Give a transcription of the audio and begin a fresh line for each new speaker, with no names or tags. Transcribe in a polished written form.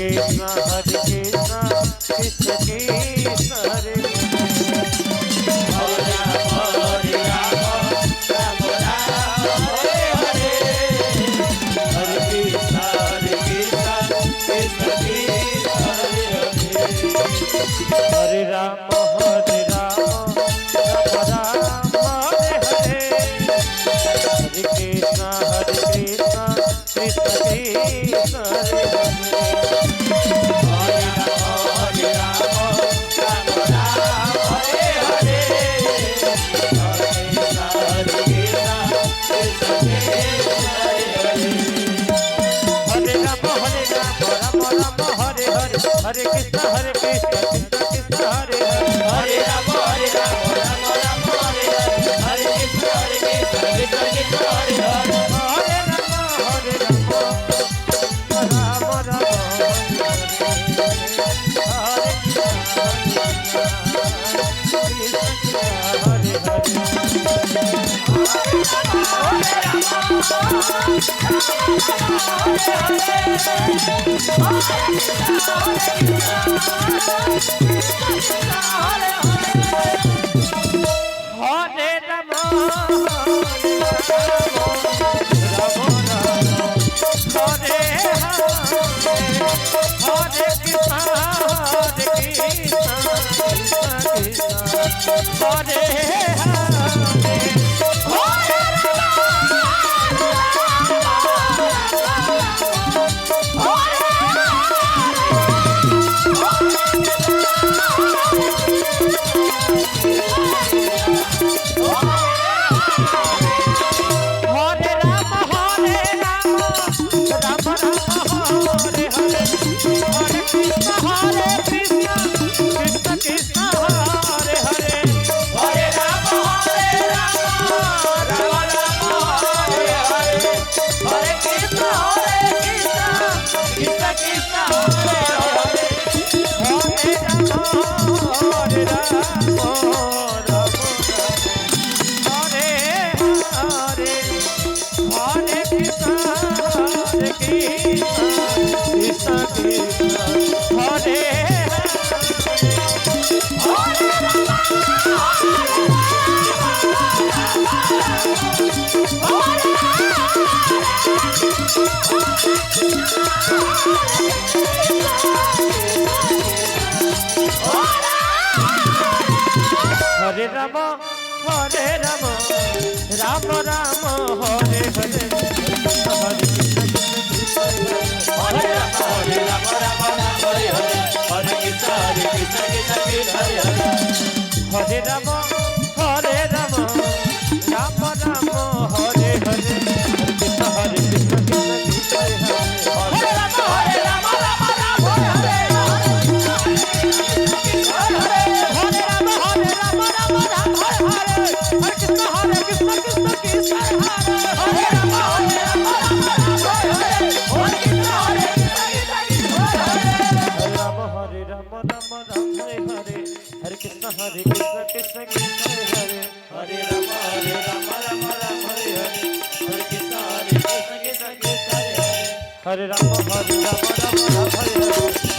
Krishna Hare Krishna Krishna Krishna Hare Hare Ram Hare Hare Hare Krishna Krishna Krishna Hare Hare Hare Ram Hare Ram Ram Hare Hare Hare Krishna Krishna Krishna Hare Hare Hare Krishna Hare Krishna Krishna Krishna Hare Hare Hare Ram Ram Ram Hare Hare Hare Krishna Krishna Krishna Hare Hare Hare Ram Ram Ram Hare Ram Hare Ram Ram Ram Hare Hare